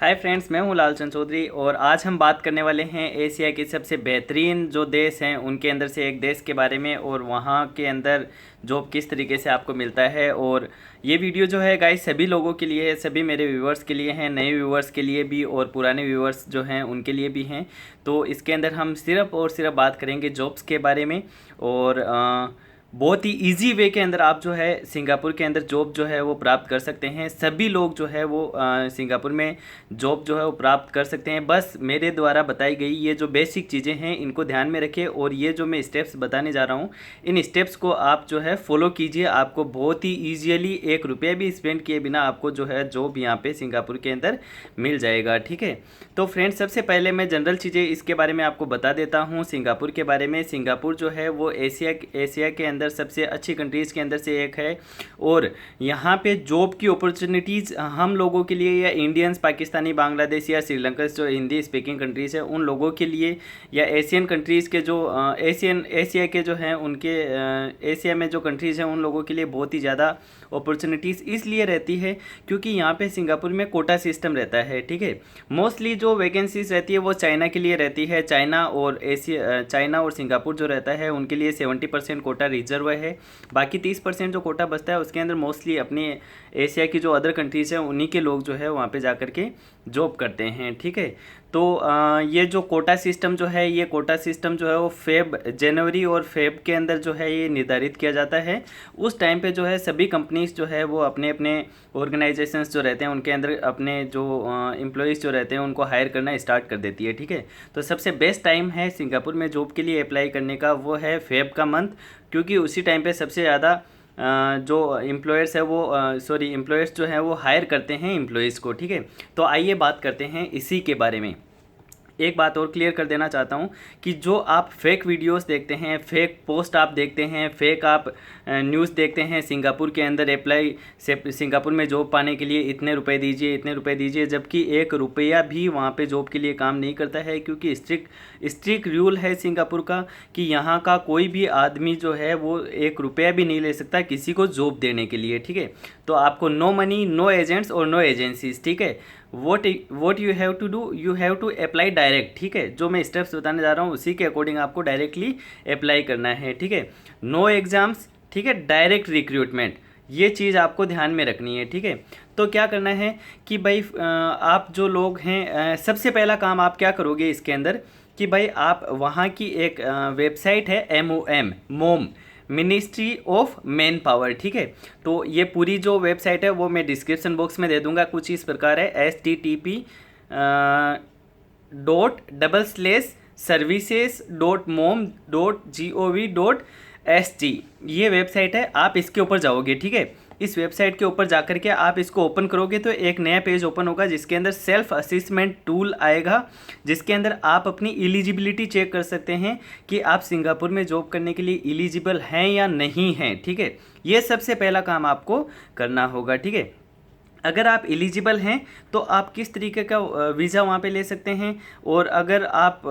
Hi friends, मैं हूं लालचंद चौधरी और आज हम बात करने वाले हैं एशिया के सबसे बेहतरीन जो देश हैं उनके अंदर से एक देश के बारे में और वहां के अंदर जॉब किस तरीके से आपको मिलता है। और ये वीडियो जो है गाइस सभी लोगों के लिए है, सभी मेरे व्यूवर्स के लिए हैं, नए व्यूवर्स के लिए भी और पुराने व्यूवर्स जो हैं उनके लिए भी हैं। तो इसके अंदर हम सिर्फ और सिर्फ बात करेंगे जॉब्स के बारे में और बहुत ही इजी वे के अंदर आप जो है सिंगापुर के अंदर जॉब जो है वो प्राप्त कर सकते हैं। सभी लोग जो है वो सिंगापुर में जॉब जो है वो प्राप्त कर सकते हैं। बस मेरे द्वारा बताई गई ये जो बेसिक चीज़ें हैं इनको ध्यान में रखें और ये जो मैं स्टेप्स बताने जा रहा हूँ इन स्टेप्स को आप जो है फॉलो कीजिए। आपको बहुत ही ईजियली 1 रुपया भी स्पेंड किए बिना आपको जो है जॉब यहाँ पे सिंगापुर के अंदर मिल जाएगा। ठीक है, तो फ्रेंड्स सबसे पहले मैं जनरल चीज़ें इसके बारे में आपको बता देता हूँ सिंगापुर के बारे में। सिंगापुर जो है वो एशिया के अंदर सबसे अच्छी कंट्रीज़ के अंदर से एक है और यहाँ पे जॉब की अपॉर्चुनिटीज़ हम लोगों के लिए या इंडियंस, पाकिस्तानी, बांग्लादेश या श्रीलंका जो हिंदी स्पीकिंग कंट्रीज़ है उन लोगों के लिए या एशियन कंट्रीज़ के जो एशिया के जो हैं उनके एशिया में जो कंट्रीज़ हैं उन लोगों के लिए बहुत ही ज़्यादा अपॉर्चुनिटीज़ इसलिए रहती है क्योंकि यहाँ पे सिंगापुर में कोटा सिस्टम रहता है। ठीक है, मोस्टली जो वैकेंसीज रहती है वो चाइना के लिए रहती है। चाइना और सिंगापुर जो रहता है उनके लिए 70% कोटा रिजर्व है। बाकी 30% जो कोटा बचता है उसके अंदर मोस्टली अपनी एशिया की जो अदर कंट्रीज़ हैं उन्हीं के लोग जो है वहाँ पे जा कर के जॉब करते हैं। ठीक है, तो ये जो कोटा सिस्टम जो है ये कोटा सिस्टम जो है वो जनवरी और फेब के अंदर जो है ये निर्धारित किया जाता है। उस टाइम पे जो है सभी कंपनीज जो है वो अपने अपने ऑर्गेनाइजेशंस जो रहते हैं उनके अंदर अपने जो एम्प्लॉयज़ जो रहते हैं उनको हायर करना स्टार्ट कर देती है। ठीक है, तो सबसे बेस्ट टाइम है सिंगापुर में जॉब के लिए अप्लाई करने का वो है फेब का मंथ, क्योंकि उसी टाइम पे सबसे ज़्यादा जो एम्प्लॉयर्स है वो एम्प्लॉयर्स जो हैं वो हायर करते हैं एम्प्लॉयज़ को। ठीक है, तो आइए बात करते हैं इसी के बारे में। एक बात और क्लियर कर देना चाहता हूँ कि जो आप फेक वीडियोस देखते हैं, फेक पोस्ट आप देखते हैं, फेक आप न्यूज़ देखते हैं सिंगापुर के अंदर सिंगापुर में जॉब पाने के लिए इतने रुपए दीजिए इतने रुपए दीजिए, जबकि 1 रुपया भी वहाँ पे जॉब के लिए काम नहीं करता है। क्योंकि स्ट्रिक्ट रूल है सिंगापुर का कि यहाँ का कोई भी आदमी जो है वो 1 रुपया भी नहीं ले सकता किसी को जॉब देने के लिए। ठीक है, तो आपको नो मनी, नो एजेंट्स और नो एजेंसीज। ठीक है, what you have to do, you have to apply direct. ठीक है, जो मैं स्टेप्स बताने जा रहा हूँ उसी के अकॉर्डिंग आपको डायरेक्टली अप्लाई करना है। ठीक है, नो एग्ज़ाम्स, ठीक है, डायरेक्ट रिक्रूटमेंट, ये चीज़ आपको ध्यान में रखनी है। ठीक है, तो क्या करना है कि भाई आप जो लोग हैं सबसे पहला काम आप क्या करोगे इसके अंदर कि भाई आप वहाँ की एक वेबसाइट है मोम, मिनिस्ट्री ऑफ मैन पावर। ठीक है, तो ये पूरी जो वेबसाइट है वो मैं डिस्क्रिप्शन बॉक्स में दे दूंगा। कुछ इस प्रकार है http://services.mom.gov.st ये वेबसाइट है, आप इसके ऊपर जाओगे। ठीक है, इस वेबसाइट के ऊपर जाकर के आप इसको ओपन करोगे तो एक नया पेज ओपन होगा जिसके अंदर सेल्फ असेसमेंट टूल आएगा, जिसके अंदर आप अपनी एलिजिबिलिटी चेक कर सकते हैं कि आप सिंगापुर में जॉब करने के लिए एलिजिबल हैं या नहीं हैं। ठीक है, ये सबसे पहला काम आपको करना होगा। ठीक है, अगर आप एलिजिबल हैं तो आप किस तरीके का वीज़ा वहाँ पे ले सकते हैं, और अगर आप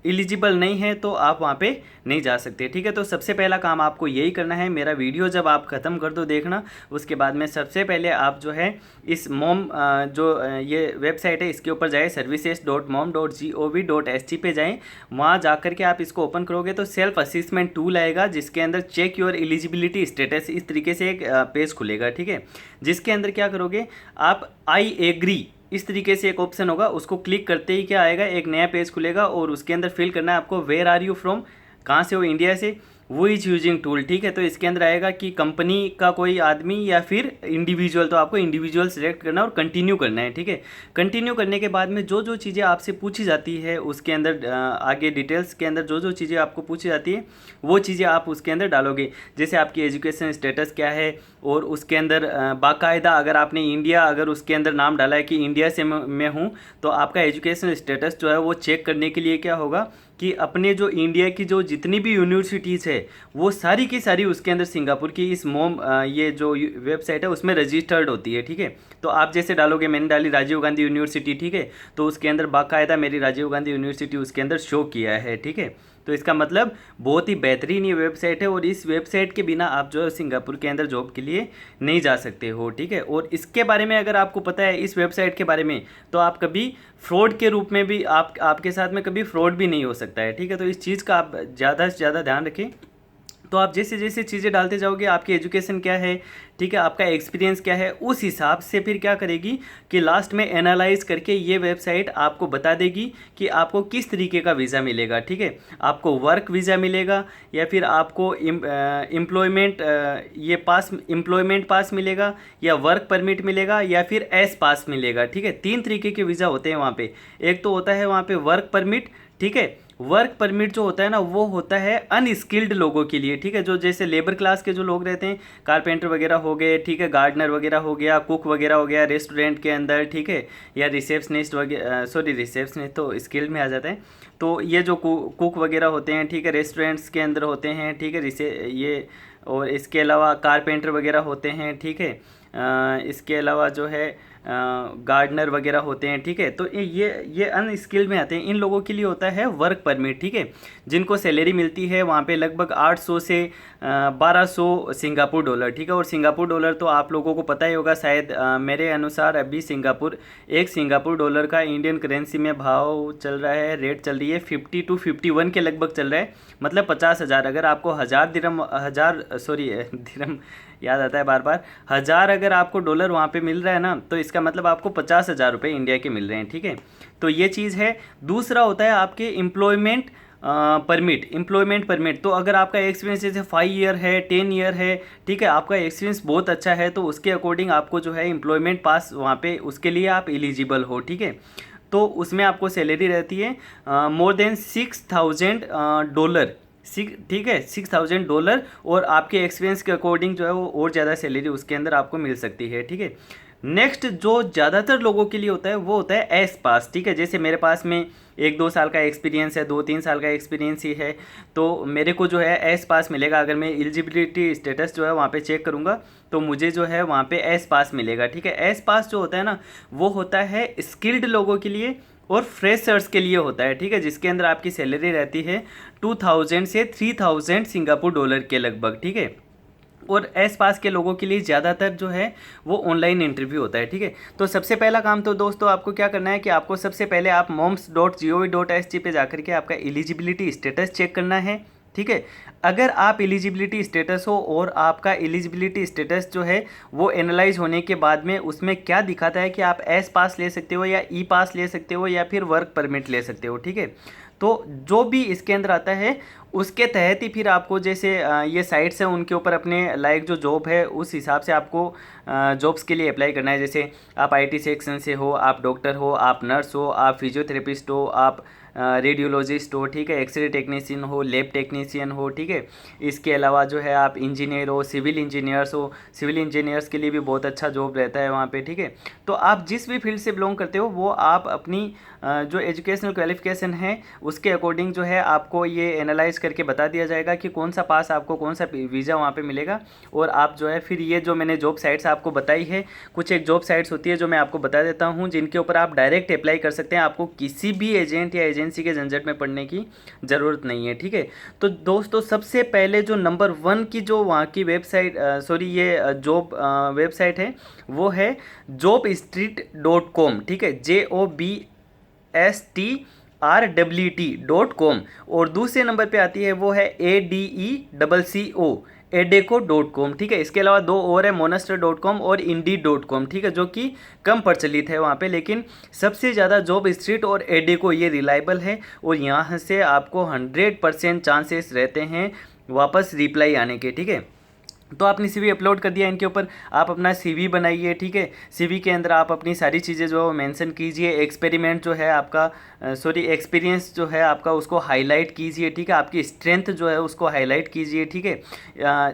एलिजिबल नहीं हैं तो आप वहाँ पे नहीं जा सकते। ठीक है, तो सबसे पहला काम आपको यही करना है। मेरा वीडियो जब आप ख़त्म कर दो देखना, उसके बाद में सबसे पहले आप जो है इस ये वेबसाइट है इसके ऊपर जाए, services.mom.gov.st पे जाएँ। वहाँ जा कर के आप इसको ओपन करोगे तो सेल्फ असेसमेंट टूल आएगा जिसके अंदर चेक योर एलिजिबिलिटी स्टेटस इस तरीके से एक पेज खुलेगा। ठीक है, जिसके अंदर क्या करोगे आप आई एग्री इस तरीके से एक ऑप्शन होगा, उसको क्लिक करते ही क्या आएगा, एक नया पेज खुलेगा और उसके अंदर फिल करना है आपको वेयर आर यू फ्रॉम, कहाँ से हो, इंडिया से, वो इज यूजिंग टूल। ठीक है, तो इसके अंदर आएगा कि कंपनी का कोई आदमी या फिर इंडिविजुअल, तो आपको इंडिविजुअल सेलेक्ट करना है और कंटिन्यू करना है। ठीक है, कंटिन्यू करने के बाद में जो जो चीज़ें आपसे पूछी जाती है उसके अंदर आगे डिटेल्स के अंदर जो जो चीज़ें आपको पूछी जाती है वो चीज़ें आप उसके अंदर डालोगे। जैसे आपकी एजुकेशन स्टेटस क्या है, और उसके अंदर बाकायदा अगर आपने इंडिया अगर उसके अंदर नाम डाला है कि इंडिया से मैं हूँ, तो आपका एजुकेशन स्टेटस जो है वो चेक करने के लिए क्या होगा कि अपने जो इंडिया की जो जितनी भी यूनिवर्सिटीज़ है वो सारी की सारी उसके अंदर सिंगापुर की इस ये जो वेबसाइट है उसमें रजिस्टर्ड होती है। ठीक है, तो आप जैसे डालोगे, मैंने डाली राजीव गांधी यूनिवर्सिटी। ठीक है, तो उसके अंदर बाकायदा मेरी राजीव गांधी यूनिवर्सिटी उसके अंदर शो किया है। ठीक है, तो इसका मतलब बहुत ही बेहतरीन ये वेबसाइट है, और इस वेबसाइट के बिना आप जो है सिंगापुर के अंदर जॉब के लिए नहीं जा सकते हो, ठीक है। और इसके बारे में अगर आपको पता है इस वेबसाइट के बारे में, तो आप कभी फ्रॉड के रूप में भी आपके साथ में कभी फ्रॉड भी नहीं हो सकता है, ठीक है। तो इस चीज़ का आप ज़्यादा से ज़्यादा ध्यान रखें। तो आप जैसे जैसे चीज़ें डालते जाओगे, आपकी एजुकेशन क्या है, ठीक है, आपका एक्सपीरियंस क्या है, उस हिसाब से फिर क्या करेगी कि लास्ट में एनालाइज करके ये वेबसाइट आपको बता देगी कि आपको किस तरीके का वीज़ा मिलेगा, ठीक है। आपको वर्क वीज़ा मिलेगा, या फिर आपको एम्प्लॉयमेंट पास मिलेगा, या वर्क परमिट मिलेगा, या फिर एस पास मिलेगा, ठीक है। 3 तरीके के वीज़ा होते हैं वहाँ पे। एक तो होता है वहाँ पे वर्क परमिट, ठीक है। वर्क परमिट जो होता है ना, वो होता है अनस्किल्ड लोगों के लिए, ठीक है, जो जैसे लेबर क्लास के जो लोग रहते हैं, कारपेंटर वगैरह हो गए, ठीक है, गार्डनर वगैरह हो गया, कुक वगैरह हो गया रेस्टोरेंट के अंदर, ठीक है, या रिसेप्शनिस्ट वगैरह, सॉरी रिसेप्शनिस्ट तो स्किल्ड में आ जाता है। तो ये जो कुक वगैरह होते हैं, ठीक है, रेस्टोरेंट्स के अंदर होते हैं, ठीक है, ये, और इसके अलावा कारपेंटर वगैरह होते हैं, ठीक है, इसके अलावा जो है गार्डनर वगैरह होते हैं, ठीक है। तो ये अनस्किल्ड में आते हैं। इन लोगों के लिए होता है वर्क परमिट, ठीक है, जिनको सैलरी मिलती है वहाँ पे लगभग 800 से 1200 सिंगापुर डॉलर, ठीक है। और सिंगापुर डॉलर तो आप लोगों को पता ही होगा शायद, मेरे अनुसार अभी एक सिंगापुर डॉलर का इंडियन करेंसी में भाव चल रहा है, रेट चल रही है 50 to 51 के लगभग चल रहा है, मतलब 50,000। अगर आपको दिरम याद आता है बार बार, 1000 अगर आपको डॉलर वहाँ पे मिल रहा है ना, तो इसका मतलब आपको 50,000 रुपये इंडिया के मिल रहे हैं, ठीक है। तो ये चीज़ है। दूसरा होता है आपके एम्प्लॉयमेंट परमिट। तो अगर आपका एक्सपीरियंस जैसे 5 ईयर है, 10 ईयर है, ठीक है, आपका एक्सपीरियंस बहुत अच्छा है, तो उसके अकॉर्डिंग आपको जो है एम्प्लॉयमेंट पास वहाँ पे उसके लिए आप एलिजिबल हो, ठीक है। तो उसमें आपको सैलरी रहती है मोर देन $6,000, ठीक है, $6,000, और आपके एक्सपीरियंस के अकॉर्डिंग जो है वो और ज़्यादा सैलरी उसके अंदर आपको मिल सकती है, ठीक है। नेक्स्ट जो ज़्यादातर लोगों के लिए होता है वो होता है एस पास, ठीक है। जैसे मेरे पास में 1-2 साल का एक्सपीरियंस है, 2-3 साल का एक्सपीरियंस ही है, तो मेरे को जो है एस पास मिलेगा। अगर मैं एलिजिबिलिटी स्टेटस जो है वहाँ पे चेक करूँगा, तो मुझे जो है वहाँ पे एस पास मिलेगा, ठीक है। एस पास जो होता है ना, वो होता है स्किल्ड लोगों के लिए और फ्रेशर्स के लिए होता है, ठीक है, जिसके अंदर आपकी सैलरी रहती है 2000 से 3000 सिंगापुर डॉलर के लगभग, ठीक है। और एस पास के लोगों के लिए ज़्यादातर जो है वो ऑनलाइन इंटरव्यू होता है, ठीक है। तो सबसे पहला काम तो दोस्तों आपको क्या करना है कि आपको सबसे पहले आप moms.gov.sg पे जाकर के आपका एलिजिबिलिटी स्टेटस चेक करना है, ठीक है। अगर आप एलिजिबिलिटी स्टेटस हो और आपका एलिजिबिलिटी स्टेटस जो है वो एनालाइज होने के बाद में उसमें क्या दिखाता है कि आप एस पास ले सकते हो, या ई पास ले सकते हो, या फिर वर्क परमिट ले सकते हो, ठीक है। तो जो भी इसके अंदर आता है उसके तहत ही फिर आपको, जैसे ये साइट्स हैं उनके ऊपर अपने लाइक जो जॉब है उस हिसाब से आपको जॉब्स के लिए अप्लाई करना है। जैसे आप आईटी सेक्शन से हो, आप डॉक्टर हो, आप नर्स हो, आप फिजियोथेरेपिस्ट हो, आप रेडियोलॉजिस्ट हो, ठीक है, एक्सरे टेक्नीशियन हो, लैब टेक्नीशियन हो, ठीक है। इसके अलावा जो है आप इंजीनियर हो, सिविल इंजीनियर्स हो, सिविल इंजीनियर्स के लिए भी बहुत अच्छा जॉब रहता है वहाँ पे, ठीक है। तो आप जिस भी फील्ड से बिलोंग करते हो वो आप अपनी जो एजुकेशनल क्वालिफिकेशन है उसके अकॉर्डिंग जो है आपको ये एनालाइज करके बता दिया जाएगा कि कौन सा पास आपको, कौन सा वीज़ा वहाँ पे मिलेगा। और आप जो है फिर ये जो मैंने जॉब साइट्स आपको बताई है, कुछ एक जॉब साइट्स होती है जो मैं आपको बता देता हूँ, जिनके ऊपर आप डायरेक्ट अप्लाई कर सकते हैं। आपको किसी भी एजेंट या एजेंसी के झंझट में पड़ने की ज़रूरत नहीं है, ठीक है। तो दोस्तों सबसे पहले जो नंबर 1 की जो वहाँ की वेबसाइट, ये जॉब वेबसाइट है वो है jobstreet.com, ठीक है, jobstreet.com। और दूसरे नंबर पे आती है वो है adeco.com, ठीक है। इसके अलावा 2 और है, monster.com और indeed.com, ठीक है, जो कि कम प्रचलित है वहाँ पे, लेकिन सबसे ज़्यादा जॉब स्ट्रीट और एडेको ये रिलायबल है, और यहाँ से आपको 100% चांसेस रहते हैं वापस रिप्लाई आने के, ठीक है। तो आपने सीवी अपलोड कर दिया, इनके ऊपर आप अपना सीवी बनाइए, ठीक है। सीवी के अंदर आप अपनी सारी चीज़ें जो है वो मेंशन कीजिए। एक्सपेरिमेंट जो है आपका, एक्सपीरियंस जो है आपका उसको हाईलाइट कीजिए, ठीक है। आपकी स्ट्रेंथ जो है उसको हाईलाइट कीजिए, ठीक है।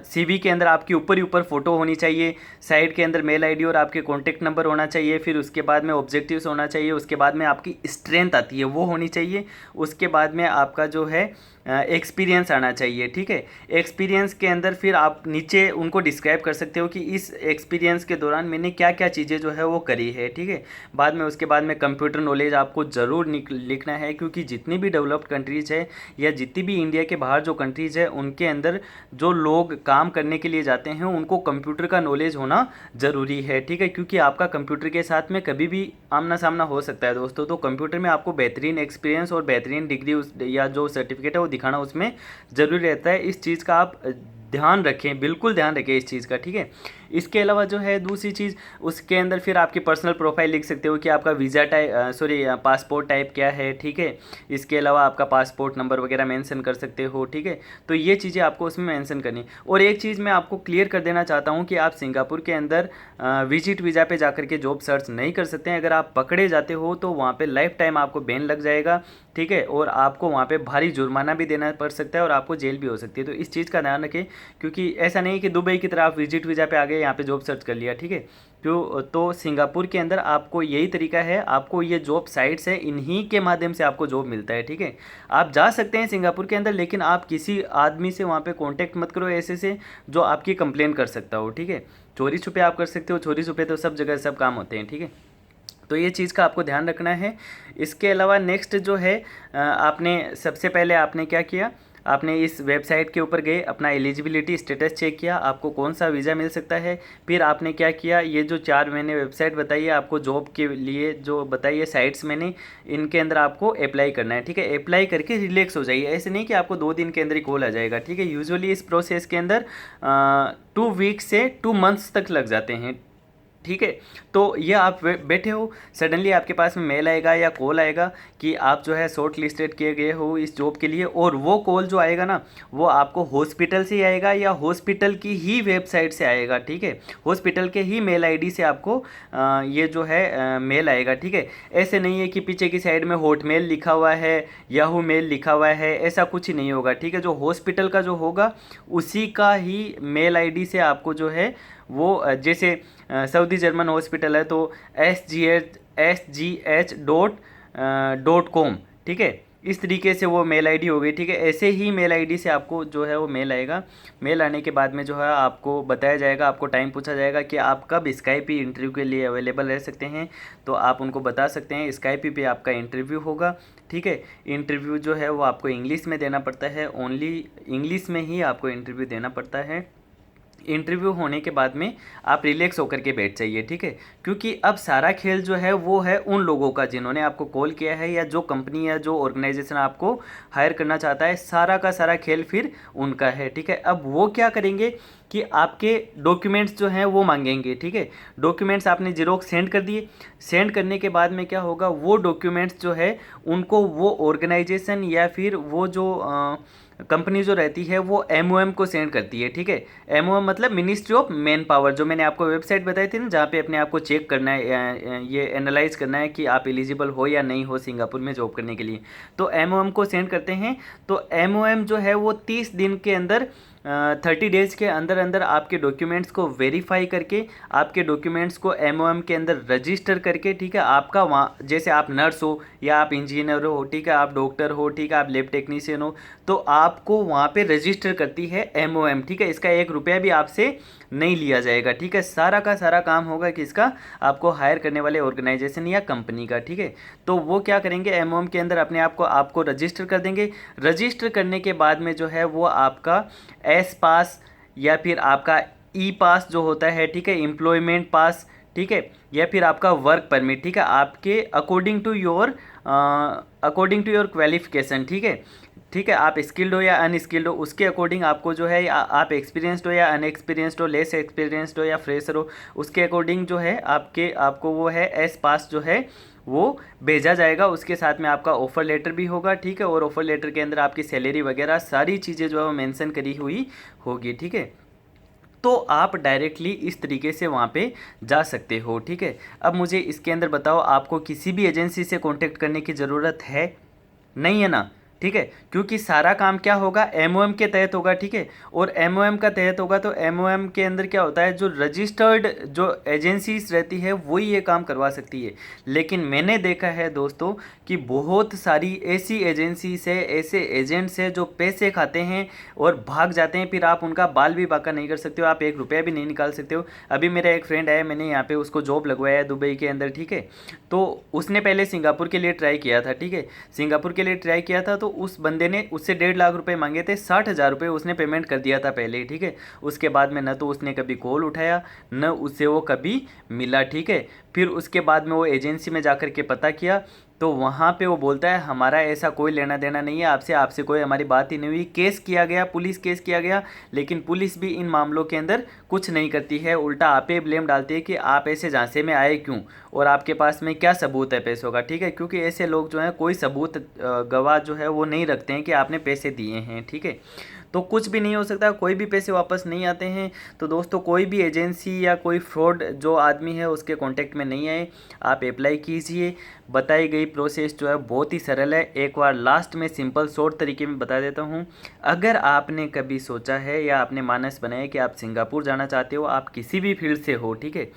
सीवी के अंदर आपकी ऊपर ही ऊपर फोटो होनी चाहिए, साइड के अंदर मेल आईडी और आपके कॉन्टैक्ट नंबर होना चाहिए, फिर उसके बाद में ऑब्जेक्टिव्स होना चाहिए, उसके बाद में आपकी स्ट्रेंथ आती है वो होनी चाहिए, उसके बाद में आपका जो है एक्सपीरियंस आना चाहिए, ठीक है। एक्सपीरियंस के अंदर फिर आप नीचे उनको डिस्क्राइब कर सकते हो कि इस एक्सपीरियंस के दौरान मैंने क्या क्या चीज़ें जो है वो करी है, ठीक है। बाद में उसके बाद में कंप्यूटर नॉलेज आपको ज़रूर लिखना है, क्योंकि जितनी भी डेवलप्ड कंट्रीज़ है या जितनी भी इंडिया के बाहर जो कंट्रीज़ है उनके अंदर जो लोग काम करने के लिए जाते हैं उनको कंप्यूटर का नॉलेज होना ज़रूरी है, ठीक है। क्योंकि आपका कंप्यूटर के साथ में कभी भी आमना सामना हो सकता है दोस्तों। तो कंप्यूटर में आपको बेहतरीन एक्सपीरियंस और बेहतरीन डिग्री उस या जो सर्टिफिकेट है वो दिखाना उसमें ज़रूरी रहता है। इस चीज़ का आप ध्यान रखें, बिल्कुल ध्यान रखें इस चीज़ का, ठीक है। इसके अलावा जो है दूसरी चीज़, उसके अंदर फिर आपकी पर्सनल प्रोफाइल लिख सकते हो कि आपका वीज़ा टाइप पासपोर्ट टाइप क्या है, ठीक है। इसके अलावा आपका पासपोर्ट नंबर वगैरह मेंशन कर सकते हो, ठीक है। तो ये चीज़ें आपको उसमें मेंशन करनी। और एक चीज़ मैं आपको क्लियर कर देना चाहता हूँ कि आप सिंगापुर के अंदर विजिट वीज़ा पे जाकर के जॉब सर्च नहीं कर सकते हैं। अगर आप पकड़े जाते हो तो वहाँ पे लाइफ टाइम आपको बैन लग जाएगा, ठीक है। और आपको वहाँ पे भारी जुर्माना भी देना पड़ सकता है और आपको जेल भी हो सकती है। तो इस चीज़ का ध्यान रखें, क्योंकि ऐसा नहीं कि दुबई की तरह आप विजिट वीज़ा पे आ गए, यहाँ पे जॉब सर्च कर लिया, ठीक है। तो सिंगापुर के अंदर आपको यही तरीका है, आपको ये जॉब साइट्स है इन्हीं के माध्यम से आपको जॉब मिलता है, ठीक है। आप जा सकते हैं सिंगापुर के अंदर, लेकिन आप किसी आदमी से वहाँ पे कांटेक्ट मत करो ऐसे से जो आपकी कंप्लेन कर सकता हो, ठीक है। चोरी छुपे आप कर सकते हो, चोरी छुपे तो सब जगह सब काम होते हैं, ठीक है। तो ये चीज़ का आपको ध्यान रखना है। इसके अलावा नेक्स्ट जो है, आपने सबसे पहले आपने क्या किया, आपने इस वेबसाइट के ऊपर गए, अपना एलिजिबिलिटी स्टेटस चेक किया, आपको कौन सा वीज़ा मिल सकता है। फिर आपने क्या किया, ये जो 4 मैंने वेबसाइट बताई है आपको जॉब के लिए, जो बताइए साइट्स मैंने, इनके अंदर आपको अप्लाई करना है, ठीक है। अप्लाई करके रिलैक्स हो जाइए, ऐसे नहीं कि आपको 2 दिन के अंदर ही कॉल आ जाएगा, ठीक है। यूजुअली इस प्रोसेस के अंदर 2 वीक से 2 मंथ्स तक लग जाते हैं, ठीक है। तो ये आप बैठे हो, सडनली आपके पास में मेल आएगा या कॉल आएगा कि आप जो है शॉर्ट लिस्टेड किए गए हो इस जॉब के लिए। और वो कॉल जो आएगा ना, वो आपको हॉस्पिटल से ही आएगा या हॉस्पिटल की ही वेबसाइट से आएगा, ठीक है। हॉस्पिटल के ही मेल आईडी से आपको ये जो है मेल आएगा, ठीक है। ऐसे नहीं है कि पीछे की साइड में हॉटमेल लिखा हुआ है, याहू मेल लिखा हुआ है, ऐसा कुछ ही नहीं होगा, ठीक है। जो हॉस्पिटल का जो होगा उसी का ही मेल आईडी से आपको जो है वो, जैसे सऊदी जर्मन हॉस्पिटल है तो sgh.com, ठीक है। इस तरीके से वो मेल आईडी हो गई, ठीक है। ऐसे ही मेल आईडी से आपको जो है वो मेल आएगा। मेल आने के बाद में जो है आपको बताया जाएगा, आपको टाइम पूछा जाएगा कि आप कब स्काइपी इंटरव्यू के लिए अवेलेबल रह सकते हैं। तो आप उनको बता सकते हैं स्काइपी पे आपका इंटरव्यू होगा, ठीक है। इंटरव्यू जो है वो आपको इंग्लिश में देना पड़ता है, ओनली इंग्लिश में ही आपको इंटरव्यू देना पड़ता है। इंटरव्यू होने के बाद में आप रिलैक्स होकर के बैठ जाइए, ठीक है। क्योंकि अब सारा खेल जो है वो है उन लोगों का जिन्होंने आपको कॉल किया है, या जो कंपनी या जो ऑर्गेनाइजेशन आपको हायर करना चाहता है, सारा का सारा खेल फिर उनका है, ठीक है। अब वो क्या करेंगे कि आपके डॉक्यूमेंट्स जो हैं वो मांगेंगे, ठीक है। डॉक्यूमेंट्स आपने जीरोक्स सेंड कर दिए, सेंड करने के बाद में क्या होगा, वो डॉक्यूमेंट्स जो है उनको वो ऑर्गेनाइजेशन या फिर वो जो कंपनी जो रहती है वो MOM को सेंड करती है, ठीक है। MOM मतलब मिनिस्ट्री ऑफ मैन पावर, जो मैंने आपको वेबसाइट बताई थी ना, जहाँ पे अपने आप को चेक करना है, ये एनालाइज करना है कि आप एलिजिबल हो या नहीं हो सिंगापुर में जॉब करने के लिए। तो MOM को सेंड करते हैं। तो MOM जो है वो 30 दिन के अंदर 30 डेज़ के अंदर अंदर आपके डॉक्यूमेंट्स को वेरीफाई करके, आपके डॉक्यूमेंट्स को MOM के अंदर रजिस्टर करके, ठीक है। आपका वहाँ, जैसे आप नर्स हो या आप इंजीनियर हो, ठीक है, आप डॉक्टर हो, ठीक है, आप लैब टेक्नीशियन हो, तो आपको वहाँ पे रजिस्टर करती है MOM, ठीक है। इसका 1 रुपया भी आपसे नहीं लिया जाएगा, ठीक है। सारा का सारा काम होगा किसका, आपको हायर करने वाले ऑर्गेनाइजेशन या कंपनी का, ठीक है। तो वो क्या करेंगे, MOM के अंदर अपने आप को आपको रजिस्टर कर देंगे। रजिस्टर करने के बाद में जो है वो आपका एस पास या फिर आपका ई पास जो होता है, ठीक है, एम्प्लॉयमेंट पास, ठीक है, या फिर आपका वर्क परमिट, ठीक है, आपके अकॉर्डिंग टू योर क्वालिफिकेशन, ठीक है, ठीक है। आप स्किल्ड हो या अनस्किल्ड हो, उसके अकॉर्डिंग आपको जो है, आप एक्सपीरियंस्ड हो या अनएक्सपीरियंस्ड हो, लेस एक्सपीरियंस्ड हो या फ्रेशर हो, उसके अकॉर्डिंग जो है आपको वो है एस पास जो है वो भेजा जाएगा। उसके साथ में आपका ऑफ़र लेटर भी होगा, ठीक है। और ऑफ़र लेटर के अंदर आपकी सैलरी वगैरह सारी चीज़ें जो है वो मेंशन करी हुई होगी, ठीक है। तो आप डायरेक्टली इस तरीके से वहाँ पे जा सकते हो, ठीक है। अब मुझे इसके अंदर बताओ, आपको किसी भी एजेंसी से कांटेक्ट करने की ज़रूरत है नहीं है ना? ठीक है, क्योंकि सारा काम क्या होगा, एमओएम के तहत होगा। ठीक है, और एमओएम का तहत होगा तो एमओएम के अंदर क्या होता है, जो रजिस्टर्ड जो एजेंसीज रहती है वही ये काम करवा सकती है। लेकिन मैंने देखा है दोस्तों कि बहुत सारी ऐसी एजेंसीज है, ऐसे एजेंट्स हैं जो पैसे खाते हैं और भाग जाते हैं, फिर आप उनका बाल भी बाका नहीं कर सकते हो, आप 1 रुपया भी नहीं निकाल सकते हो। अभी मेरा एक फ्रेंड है, मैंने यहाँ पे उसको जॉब लगवाया है दुबई के अंदर। ठीक है, तो उसने पहले सिंगापुर के लिए ट्राई किया था। ठीक है, सिंगापुर के लिए ट्राई किया था तो उस बंदे ने उससे 1.5 लाख रुपए मांगे थे, 60,000 रुपये उसने पेमेंट कर दिया था पहले ही। ठीक है, उसके बाद में न तो उसने कभी कॉल उठाया, न उससे वो कभी मिला। ठीक है, फिर उसके बाद में वो एजेंसी में जाकर के पता किया तो वहाँ पे वो बोलता है हमारा ऐसा कोई लेना देना नहीं है आपसे, आपसे कोई हमारी बात ही नहीं हुई। केस किया गया, पुलिस केस किया गया, लेकिन पुलिस भी इन मामलों के अंदर कुछ नहीं करती है, उल्टा आप पे ब्लेम डालती है कि आप ऐसे झांसे में आए क्यों और आपके पास में क्या सबूत है पैसों का। ठीक है, क्योंकि ऐसे लोग जो हैं कोई सबूत गवाह जो है वो नहीं रखते हैं कि आपने पैसे दिए हैं। ठीक है, तो कुछ भी नहीं हो सकता, कोई भी पैसे वापस नहीं आते हैं। तो दोस्तों कोई भी एजेंसी या कोई फ्रॉड जो आदमी है उसके कांटेक्ट में नहीं आए, आप अप्लाई कीजिए। बताई गई प्रोसेस जो है बहुत ही सरल है। एक बार लास्ट में सिंपल शॉर्ट तरीके में बता देता हूँ। अगर आपने कभी सोचा है या आपने मानस बनाया कि आप सिंगापुर जाना चाहते हो, आप किसी भी फील्ड से हो, ठीक है,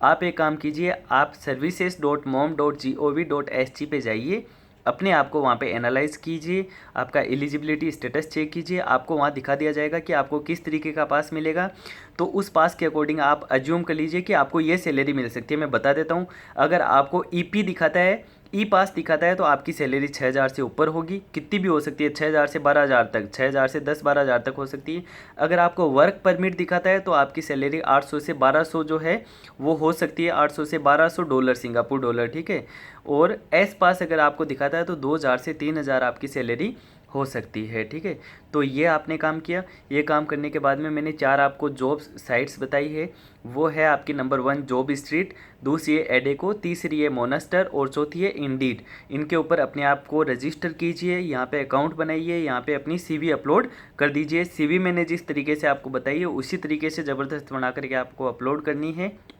आप एक काम कीजिए, आप services.mom.gov.sg पे जाइए, अपने आप को वहाँ पे एनालाइज कीजिए, आपका एलिजिबिलिटी स्टेटस चेक कीजिए, आपको वहाँ दिखा दिया जाएगा कि आपको किस तरीके का पास मिलेगा। तो उस पास के अकॉर्डिंग आप अज्यूम कर लीजिए कि आपको ये सैलरी मिल सकती है। मैं बता देता हूँ, अगर आपको ईपी दिखाता है, ई पास दिखाता है, तो आपकी सैलरी 6,000 से ऊपर होगी, कितनी भी हो सकती है, 6,000 से 12,000 तक, 6,000 से 10-12,000 तक हो सकती है। अगर आपको वर्क परमिट दिखाता है तो आपकी सैलरी 800 से 1,200 जो है वो हो सकती है, 800 से 1,200 डॉलर, सिंगापुर डॉलर। ठीक है, और एस पास अगर आपको दिखाता है तो 2,000 से 3,000 आपकी सैलरी हो सकती है। ठीक है, तो ये आपने काम किया। ये काम करने के बाद में मैंने 4 आपको जॉब साइट्स बताई है। वो है आपकी नंबर 1 जॉब स्ट्रीट, दूसरी है एडेको, तीसरी है मोनास्टर और चौथी है इंडीड। इनके ऊपर अपने आप को रजिस्टर कीजिए, यहाँ पे अकाउंट बनाइए, यहाँ पे अपनी सीवी अपलोड कर दीजिए। सीवी मैंने जिस तरीके से आपको बताई है उसी तरीके से ज़बरदस्त बना करके आपको अपलोड करनी है।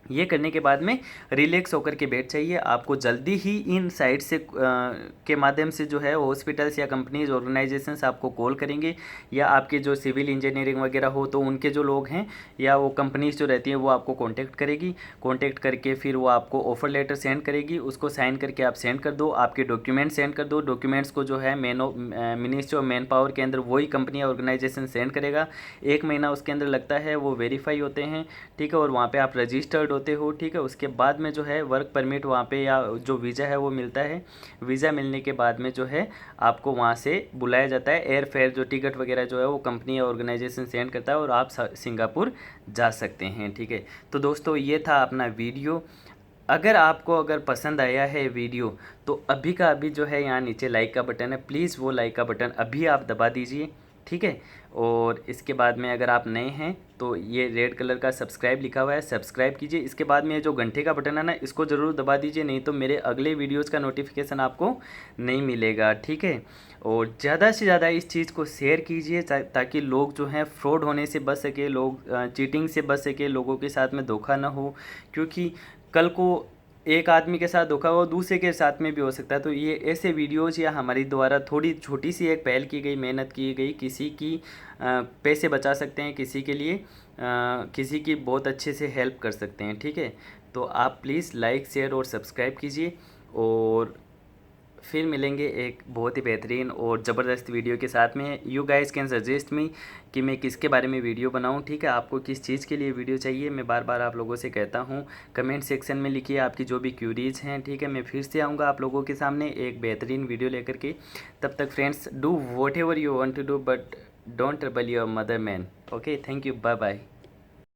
ये करने के बाद में रिलैक्स होकर के बैठ जाइए। आपको जल्दी ही इन साइट से के माध्यम से जो है हॉस्पिटल्स या कंपनीज ऑर्गेनाइजेशंस आपको कॉल करेंगे, या आपके जो सिविल इंजीनियरिंग वगैरह हो तो उनके जो लोग हैं या वो कंपनीज जो रहती हैं वो आपको कांटेक्ट करेगी। कांटेक्ट करके फिर वो आपको ऑफर लेटर सेंड करेगी, उसको साइन करके आप सेंड कर दो, आपके डॉक्यूमेंट सेंड कर दो। डॉक्यूमेंट्स को जो है मिनिस्ट्री ऑफ मैन पावर के अंदर वही कंपनी या ऑर्गेनाइजेशन सेंड करेगा। 1 महीना उसके अंदर लगता है, वो वेरीफाई होते हैं। ठीक है, और वहाँ पर आप रजिस्टर्ड होते हो। ठीक है, उसके बाद में जो है वर्क परमिट वहाँ पे या जो वीज़ा है वो मिलता है। वीज़ा मिलने के बाद में जो है आपको वहाँ से बुलाया जाता है। एयर फेयर जो टिकट वगैरह जो है वो कंपनी या ऑर्गेनाइजेशन सेंड करता है और आप सिंगापुर जा सकते हैं। ठीक है, तो दोस्तों ये था अपना वीडियो। अगर पसंद आया है वीडियो तो अभी का अभी जो है यहाँ नीचे लाइक का बटन है, प्लीज़ वो लाइक का बटन अभी आप दबा दीजिए। ठीक है, और इसके बाद में अगर आप नए हैं तो ये रेड कलर का सब्सक्राइब लिखा हुआ है, सब्सक्राइब कीजिए। इसके बाद में ये जो घंटे का बटन है ना, इसको ज़रूर दबा दीजिए, नहीं तो मेरे अगले वीडियोस का नोटिफिकेशन आपको नहीं मिलेगा। ठीक है, और ज़्यादा से ज़्यादा इस चीज़ को शेयर कीजिए ताकि लोग जो हैं फ्रॉड होने से बच सके, लोग चीटिंग से बच सके, लोगों के साथ में धोखा ना हो। क्योंकि कल को एक आदमी के साथ धोखा हो दूसरे के साथ में भी हो सकता है। तो ये ऐसे वीडियोज़ या हमारी द्वारा थोड़ी छोटी सी एक पहल की गई, मेहनत की गई, किसी की पैसे बचा सकते हैं, किसी के लिए किसी की बहुत अच्छे से हेल्प कर सकते हैं। ठीक है, तो आप प्लीज़ लाइक शेयर और सब्सक्राइब कीजिए, और फिर मिलेंगे एक बहुत ही बेहतरीन और ज़बरदस्त वीडियो के साथ में। You guys can suggest me कि मैं किसके बारे में वीडियो बनाऊं। ठीक है, आपको किस चीज़ के लिए वीडियो चाहिए, मैं बार बार आप लोगों से कहता हूं। कमेंट सेक्शन में लिखिए आपकी जो भी क्यूरीज़ हैं। ठीक है, मैं फिर से आऊँगा आप लोगों के सामने एक बेहतरीन वीडियो लेकर के। तब तक friends, do whatever you want to do, but don't trouble your mother man. Okay, thank you, bye bye.